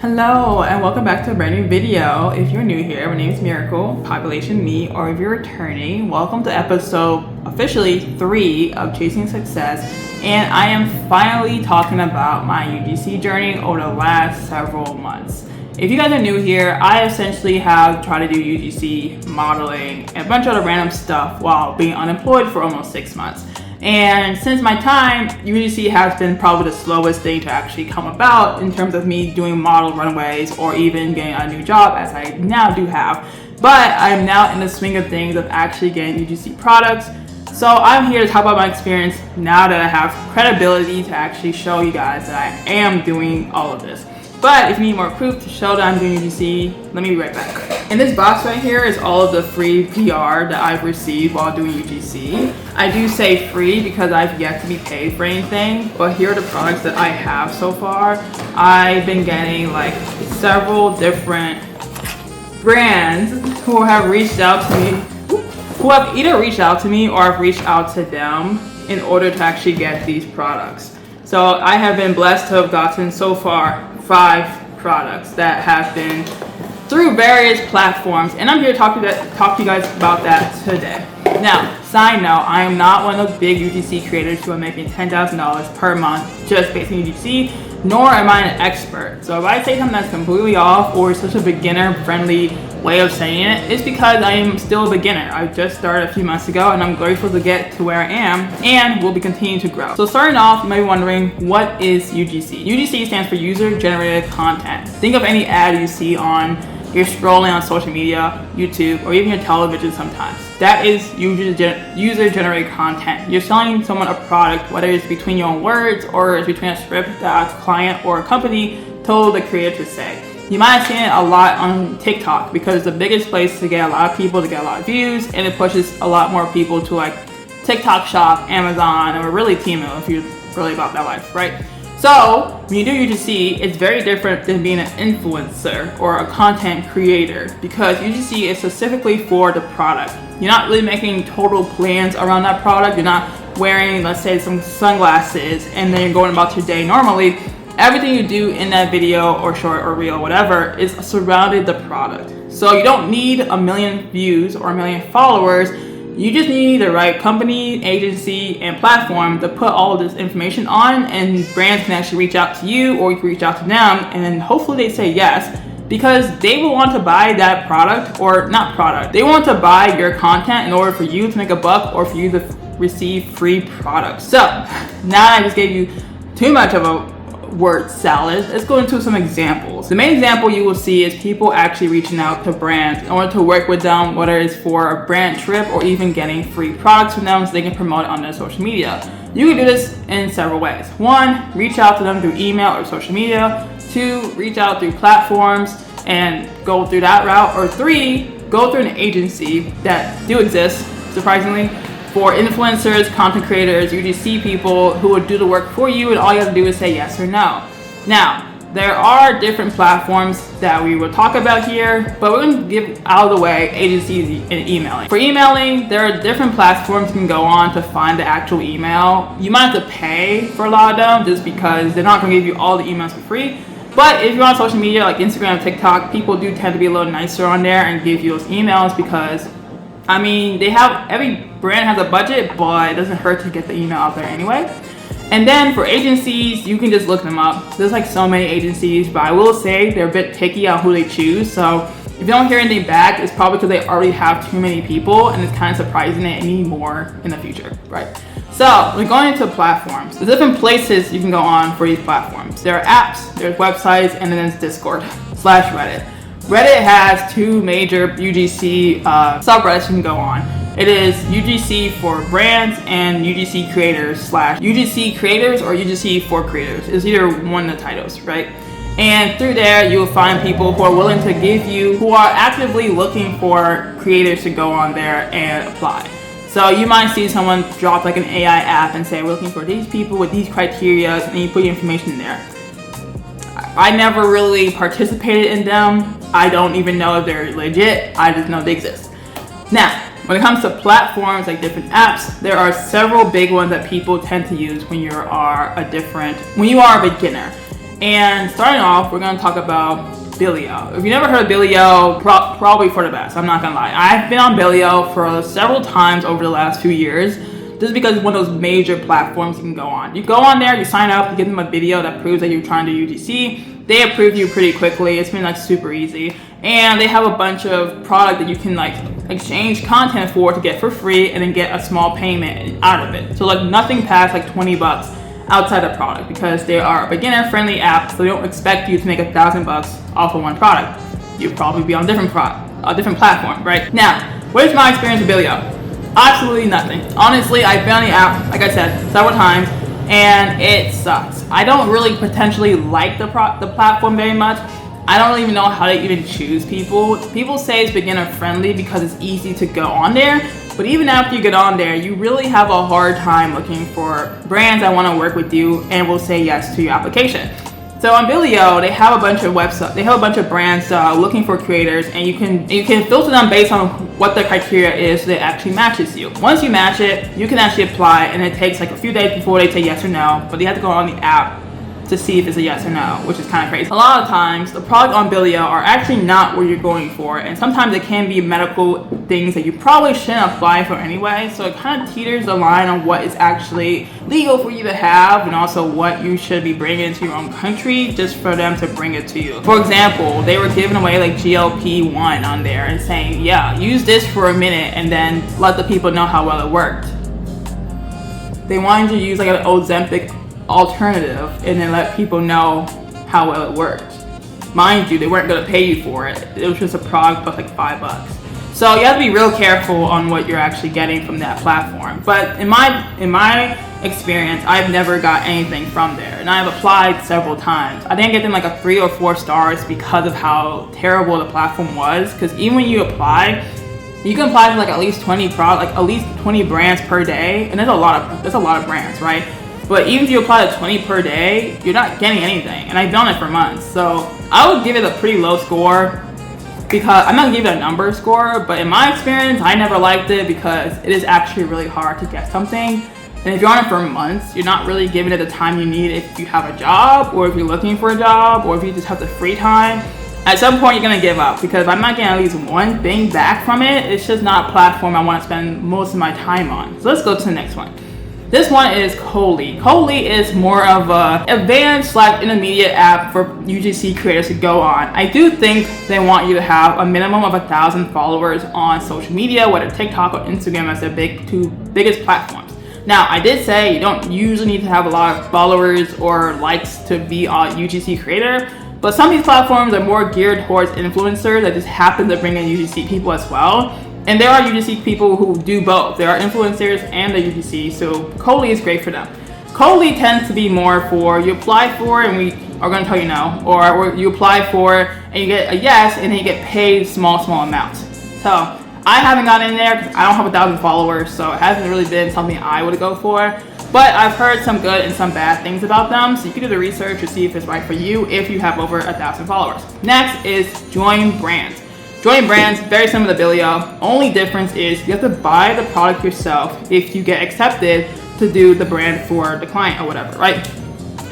Hello and welcome back to a brand new video. If you're new here, my name is Miracle, population me, or if you're returning, welcome to episode officially 3 of Chasing Success. And I am finally talking about my UGC journey over the last several months. If you guys are new here, I essentially have tried to do UGC modeling and a bunch of other random stuff while being unemployed for almost 6 months. And since my time, UGC has been probably the slowest thing to actually come about in terms of me doing model runaways or even getting a new job, as I now do have. But I'm now in the swing of things of actually getting UGC products. So I'm here to talk about my experience now that I have credibility to actually show you guys that I am doing all of this. But if you need more proof to show that I'm doing UGC, let me be right back. In this box right here is all of the free PR that I've received while doing UGC. I do say free because I've yet to be paid for anything, but here are the products that I have so far. I've been getting like several different brands who have reached out to me, who have either reached out to me or I've reached out to them in order to actually get these products. So I have been blessed to have gotten so far 5 products that have been through various platforms, and I'm here to talk to you guys about that today. Now, side note, I am not one of those big UGC creators who are making $10,000 per month just based on UGC, nor am I an expert. So if I say something that's completely off or such a beginner-friendly way of saying it, it's because I am still a beginner. I just started a few months ago and I'm grateful to get to where I am and will be continuing to grow. So starting off, you might be wondering, what is UGC? UGC stands for User Generated Content. Think of any ad you see you're scrolling on social media, YouTube, or even your television sometimes. That is user-generated content. You're selling someone a product, whether it's between your own words or it's between a script that a client or a company told the creator to say. You might have seen it a lot on TikTok because it's the biggest place to get a lot of people to get a lot of views, and it pushes a lot more people to like TikTok Shop, Amazon, or really Temu if you're really about that life, right? So when you do UGC, it's very different than being an influencer or a content creator because UGC is specifically for the product. You're not really making total plans around that product. You're not wearing, let's say, some sunglasses and then you're going about your day normally. Everything you do in that video or short or reel, whatever, is surrounded the product. So you don't need a million views or a million followers. You just need the right company, agency, and platform to put all of this information on, and brands can actually reach out to you or you can reach out to them, and then hopefully they say yes because they will want to buy that product, or not product. They want to buy your content in order for you to make a buck or for you to receive free products. So now I just gave you too much of a word salad. Let's go into some examples. The main example you will see is people actually reaching out to brands in order to work with them, whether it's for a brand trip or even getting free products from them so they can promote it on their social media. You can do this in several ways. 1, reach out to them through email or social media. 2, reach out through platforms and go through that route. Or 3, go through an agency that do exist, surprisingly, for influencers, content creators, UGC people who would do the work for you, and all you have to do is say yes or no. Now, there are different platforms that we will talk about here, but we're going to give out of the way agencies and emailing. For emailing, there are different platforms you can go on to find the actual email. You might have to pay for a lot of them just because they're not going to give you all the emails for free. But if you're on social media like Instagram and TikTok, people do tend to be a little nicer on there and give you those emails because every brand has a budget, but it doesn't hurt to get the email out there anyway. And then for agencies, you can just look them up. There's like so many agencies, but I will say they're a bit picky on who they choose. So if you don't hear anything back, it's probably because they already have too many people, and it's kind of surprising they need more in the future, right? So we're going into platforms. There's different places you can go on for these platforms. There are apps, there's websites, and then there's Discord/Reddit. Reddit has 2 major UGC subreddits you can go on. It is UGC for brands and UGC creators / UGC creators or UGC for creators. It's either one of the titles, right? And through there, you will find people who are willing to who are actively looking for creators to go on there and apply. So you might see someone drop like an AI app and say, we're looking for these people with these criteria, and you put your information in there. I never really participated in them. I don't even know if they're legit. I just know they exist. Now, when it comes to platforms like different apps, there are several big ones that people tend to use when you are a beginner. And starting off, we're gonna talk about Bilio. If you never heard of Bilio, probably for the best, I'm not gonna lie. I've been on Bilio for several times over the last few years, just because it's one of those major platforms you can go on. You go on there, you sign up, you give them a video that proves that you're trying to UGC. They approve you pretty quickly. It's been like super easy. And they have a bunch of product that you can like exchange content for to get for free and then get a small payment out of it. So like nothing past like 20 bucks outside the product, because they are a beginner friendly app, so they don't expect you to make $1,000 off of one product. You'll probably be on a different platform, right? Now, what is my experience with Bilio? Absolutely nothing. Honestly, I've been on the app, like I said, several times, and it sucks. I don't really potentially like the platform very much. I don't even know how to even choose people. People say it's beginner friendly because it's easy to go on there, but even after you get on there, you really have a hard time looking for brands that want to work with you and will say yes to your application. So on Bilio, they have a bunch of websites. They have a bunch of brands looking for creators, and you can filter them based on what the criteria is that actually matches you. Once you match it, you can actually apply, and it takes like a few days before they say yes or no. But you have to go on the app to see if it's a yes or no, which is kind of crazy. A lot of times, the product on Bilio are actually not what you're going for, and sometimes it can be medical things that you probably shouldn't apply for anyway, so it kind of teeters the line on what is actually legal for you to have and also what you should be bringing into your own country just for them to bring it to you. For example, they were giving away like GLP-1 on there and saying, yeah, use this for a minute and then let the people know how well it worked. They wanted you to use like an Ozempic alternative and then let people know how well it worked. Mind you, they weren't going to pay you for it. It was just a product plus like $5. So you have to be real careful on what you're actually getting from that platform. But in my experience, I've never got anything from there, and I've applied several times. I didn't get them like a 3 or 4 stars because of how terrible the platform was. Because even when you apply, you can apply to like at least 20 brands per day, and there's a lot of brands, right? But even if you apply to 20 per day, you're not getting anything. And I've done it for months. So I would give it a pretty low score, because I'm not gonna give it a number score, but in my experience, I never liked it because it is actually really hard to get something. And if you're on it for months, you're not really giving it the time you need if you have a job, or if you're looking for a job, or if you just have the free time. At some point, you're gonna give up, because if I'm not getting at least one thing back from it, it's just not a platform I wanna spend most of my time on. So let's go to the next one. This one is Coley. Coley is more of a advanced / intermediate app for UGC creators to go on. I do think they want you to have a minimum of 1,000 followers on social media, whether TikTok or Instagram as their two biggest platforms. Now, I did say you don't usually need to have a lot of followers or likes to be a UGC creator, but some of these platforms are more geared towards influencers that just happen to bring in UGC people as well. And there are UGC people who do both. There are influencers and the UGC, so Coley is great for them. Coley tends to be more for you apply for and we are going to tell you no, or you apply for and you get a yes and then you get paid small amounts. So I haven't gotten in there because I don't have 1,000 followers, so it hasn't really been something I would go for. But I've heard some good and some bad things about them, so you can do the research to see if it's right for you if you have over 1,000 followers. Next is Join Brands. Join Brands, very similar to Bilio. Only difference is you have to buy the product yourself if you get accepted to do the brand for the client or whatever, right?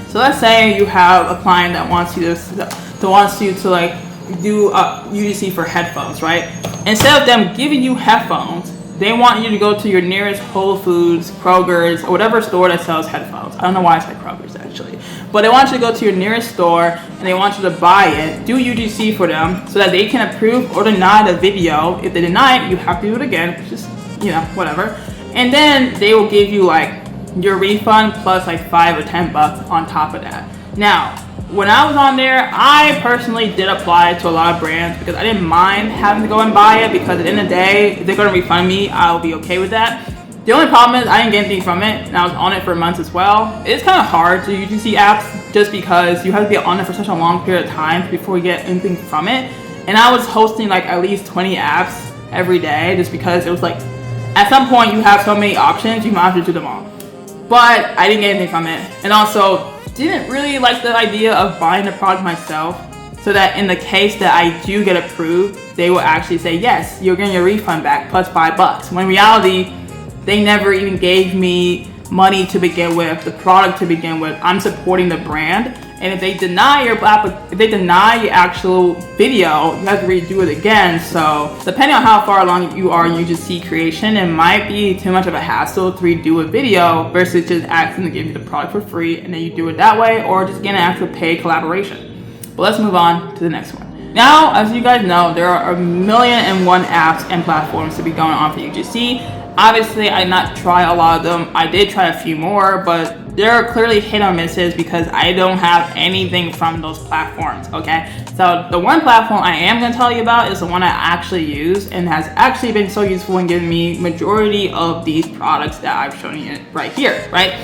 So let's say you have a client that wants you to like do a UGC for headphones, right? Instead of them giving you headphones, they want you to go to your nearest Whole Foods, Kroger's, or whatever store that sells headphones. I don't know why I said Kroger's actually. But they want you to go to your nearest store and they want you to buy it, do UGC for them so that they can approve or deny the video. If they deny it, you have to do it again, just, whatever. And then they will give you like your refund plus like $5 or $10 on top of that. Now, when I was on there, I personally did apply to a lot of brands because I didn't mind having to go and buy it, because at the end of the day, if they're going to refund me, I'll be okay with that. The only problem is I didn't get anything from it, and I was on it for months as well. It's kind of hard to UGC apps just because you have to be on it for such a long period of time before you get anything from it. And I was hosting like at least 20 apps every day just because it was like, at some point you have so many options, you might have to do them all. But I didn't get anything from it. And also, didn't really like the idea of buying the product myself, so that in the case that I do get approved, they will actually say, yes, you're getting your refund back plus $5. When in reality, they never even gave me money to begin with, the product to begin with. I'm supporting the brand, And if they deny your actual video, you have to redo it again. So depending on how far along you are in UGC creation, it might be too much of a hassle to redo a video versus just asking to give you the product for free and then you do it that way, or just get an actual paid collaboration. But let's move on to the next one. Now, as you guys know, there are 1,000,001 apps and platforms to be going on for UGC. Obviously, I did not try a lot of them. I did try a few more, but there are clearly hit or misses because I don't have anything from those platforms, okay? So the one platform I am gonna tell you about is the one I actually use and has actually been so useful in giving me majority of these products that I've shown you right here, right?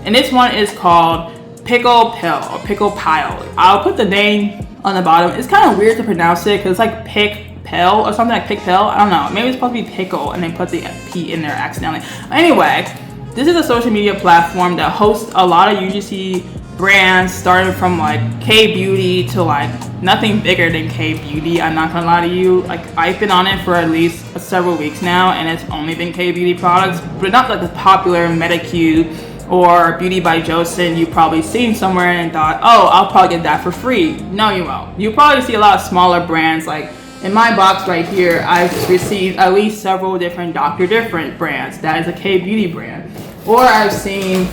And this one is called Pickle Pill or Pickle Pile. I'll put the name on the bottom. It's kind of weird to pronounce it because it's like pick pill or something like pick pill. I don't know. Maybe it's supposed to be pickle and they put the P in there accidentally. Anyway, this is a social media platform that hosts a lot of UGC brands, starting from like K-Beauty to like nothing bigger than K-Beauty. I'm not gonna lie to you. Like, I've been on it for at least several weeks now and it's only been K-Beauty products, but not like the popular Medicube or Beauty by Joseon you've probably seen somewhere and thought, oh, I'll probably get that for free. No, you won't. You'll probably see a lot of smaller brands. Like in my box right here, I've received at least several different Dr. Different brands. That is a K-Beauty brand. Or I've seen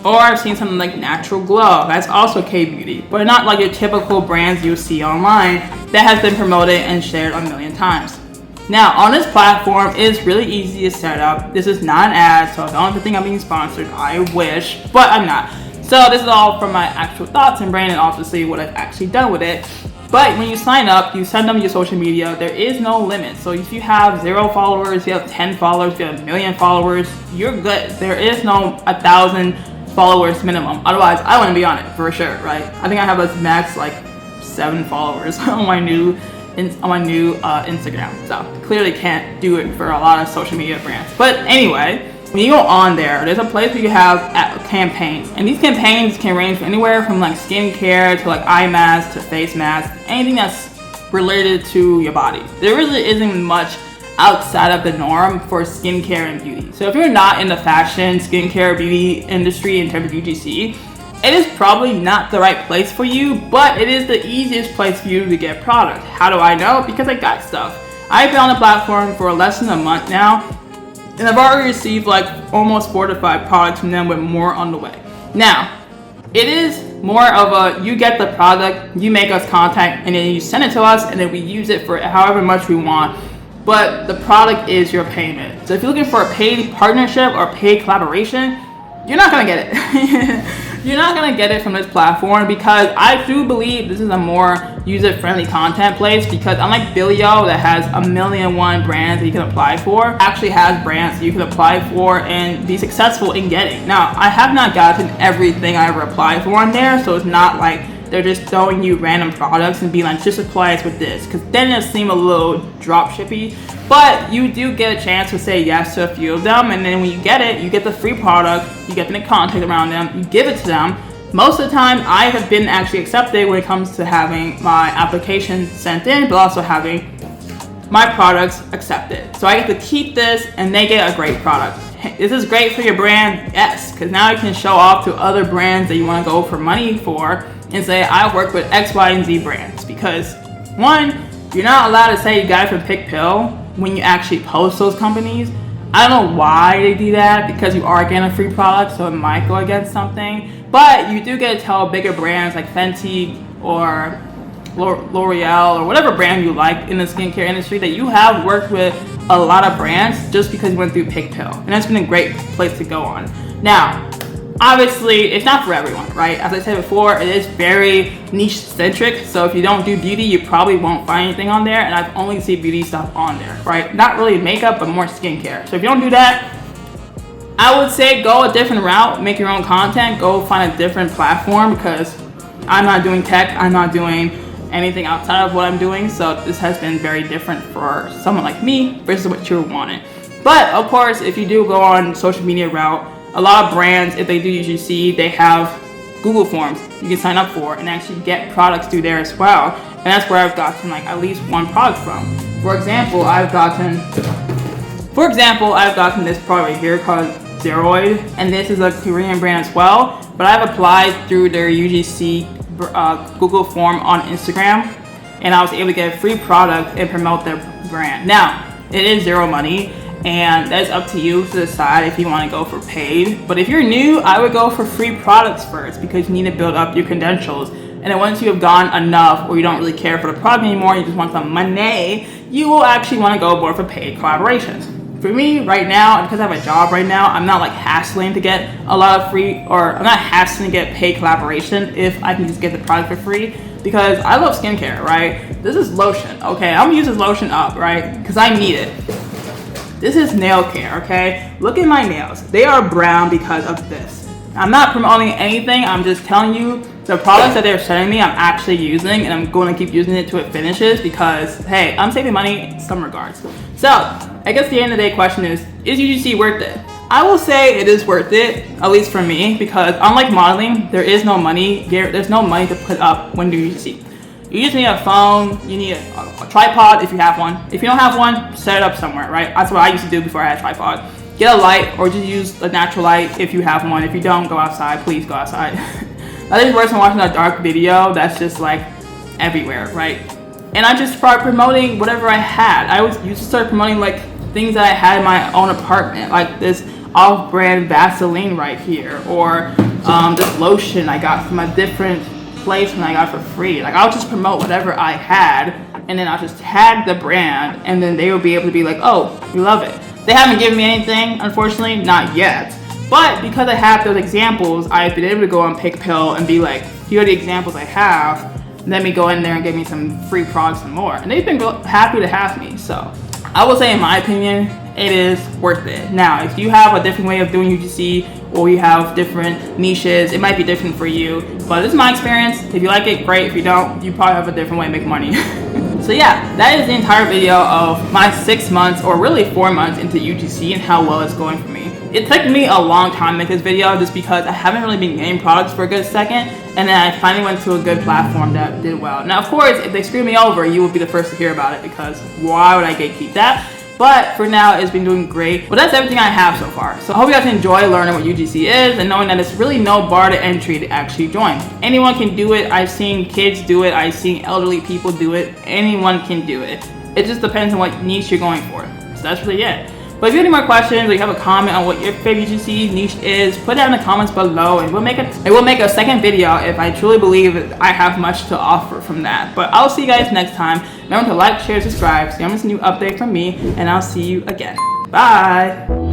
something like Natural Glow. That's also K-Beauty, but not like your typical brands you see online that has been promoted and shared a million times. Now, on this platform, it's really easy to set up. This is not an ad, so don't have to think I'm being sponsored. I wish, but I'm not. So this is all from my actual thoughts and brain and obviously what I've actually done with it. But when you sign up, you send them your social media. There is no limit. So if you have 0 followers, if you have 10 followers, if you have 1,000,000 followers, you're good. There is no 1,000 followers minimum. Otherwise, I wouldn't be on it for sure, right? I think I have a max like 7 followers on my new Instagram. So clearly can't do it for a lot of social media brands. But anyway, when you go on there's a place where you have campaigns, and these campaigns can range from anywhere from like skincare to like eye masks to face masks, anything that's related to your body. There really isn't much outside of the norm for skincare and beauty. So if you're not in the fashion, skincare, beauty industry in terms of UGC, it is probably not the right place for you, but it is the easiest place for you to get product. How do I know? Because I got stuff. I've been on the platform for less than a month now, and I've already received like almost 4 to 5 products from them with more on the way. Now, it is more of a, you get the product, you make us contact, and then you send it to us, and then we use it for however much we want. But the product is your payment. So if you're looking for a paid partnership or paid collaboration, you're not gonna get it. You're not gonna get it from this platform because I do believe this is a more user-friendly content place, because unlike Bilio that has 1,000,001 brands that you can apply for, actually has brands that you can apply for and be successful in getting. Now, I have not gotten everything I ever applied for on there, so it's not like they're just throwing you random products and being like, just apply us with this, because then it seems a little drop shippy. But you do get a chance to say yes to a few of them, and then when you get it, you get the free product, you get the contact around them, you give it to them. Most of the time, I have been actually accepted when it comes to having my application sent in, but also having my products accepted. So I get to keep this, and they get a great product. This is great for your brand, yes, because now you can show off to other brands that you want to go for money for and say, I work with X, Y, and Z brands. Because one, you're not allowed to say you got it from Pick Pill when you actually post those companies. I don't know why they do that, because you are getting a free product, so it might go against something. But you do get to tell bigger brands like Fenty or L'Oreal or whatever brand you like in the skincare industry that you have worked with a lot of brands just because you went through Pick Pill. And that's been a great place to go on. Now, obviously, it's not for everyone, right? As I said before, it is very niche centric. So if you don't do beauty, you probably won't find anything on there. And I've only seen beauty stuff on there, right? Not really makeup, but more skincare. So if you don't do that, I would say go a different route, make your own content, go find a different platform, because I'm not doing tech, I'm not doing anything outside of what I'm doing. So this has been very different for someone like me versus what you're wanting. But of course, if you do go on social media route, a lot of brands, if they do UGC, they have Google Forms you can sign up for and actually get products through there as well. And that's where I've gotten like at least one product from. For example, I've gotten this product right here called steroid, and this is a Korean brand as well, but I've applied through their UGC Google form on Instagram, and I was able to get a free product and promote their brand. Now, it is zero money, and that's up to you to decide if you want to go for paid. But if you're new, I would go for free products first, because you need to build up your credentials. And then once you have gone enough, or you don't really care for the product anymore, you just want some money, you will actually want to go more for paid collaborations. For me right now, because I have a job right now, I'm not like hassling to get a lot of free, or I'm not hassling to get paid collaboration if I can just get the product for free, because I love skincare, right? This is lotion, okay? I'm gonna use this lotion up, right? Because I need it. This is nail care, okay? Look at my nails. They are brown because of this. I'm not promoting anything, I'm just telling you the products that they're sending me I'm actually using, and I'm going to keep using it till it finishes, because hey, I'm saving money in some regards. So I guess the end of the day question is UGC worth it? I will say it is worth it, at least for me, because unlike modeling, there is no money. There's no money to put up when doing UGC. You just need a phone, you need a tripod if you have one. If you don't have one, set it up somewhere, right? That's what I used to do before I had a tripod. Get a light, or just use a natural light if you have one. If you don't, go outside, please go outside. I think worse than watching a dark video that's just like everywhere, right? And I just started promoting whatever I had. I used to start promoting like things that I had in my own apartment, like this off-brand Vaseline right here, or this lotion I got from a different place when I got it for free. Like, I'll just promote whatever I had, and then I'll just tag the brand, and then they will be able to be like, oh, we love it. They haven't given me anything, unfortunately, not yet. But because I have those examples, I've been able to go on PickPill and be like, here are the examples I have. Let me go in there and give me some free products and more. And they've been happy to have me. So I will say, in my opinion, it is worth it. Now, if you have a different way of doing UGC, or you have different niches, it might be different for you. But this is my experience. If you like it, great. If you don't, you probably have a different way to make money. So yeah, that is the entire video of my 6 months, or really 4 months into UGC, and how well it's going for me. It took me a long time to make this video, just because I haven't really been getting products for a good second, and then I finally went to a good platform that did well. Now, of course, if they screw me over, you will be the first to hear about it, because why would I gatekeep that? But for now, it's been doing great. But that's everything I have so far. So I hope you guys enjoy learning what UGC is, and knowing that it's really no bar to entry to actually join. Anyone can do it. I've seen kids do it. I've seen elderly people do it. Anyone can do it. It just depends on what niche you're going for. So that's really it. But if you have any more questions, or you have a comment on what your favorite UGC niche is, put that in the comments below, and we'll make a second video if I truly believe that I have much to offer from that. But I'll see you guys next time. Remember to like, share, subscribe, so you don't miss a new update from me, and I'll see you again. Bye!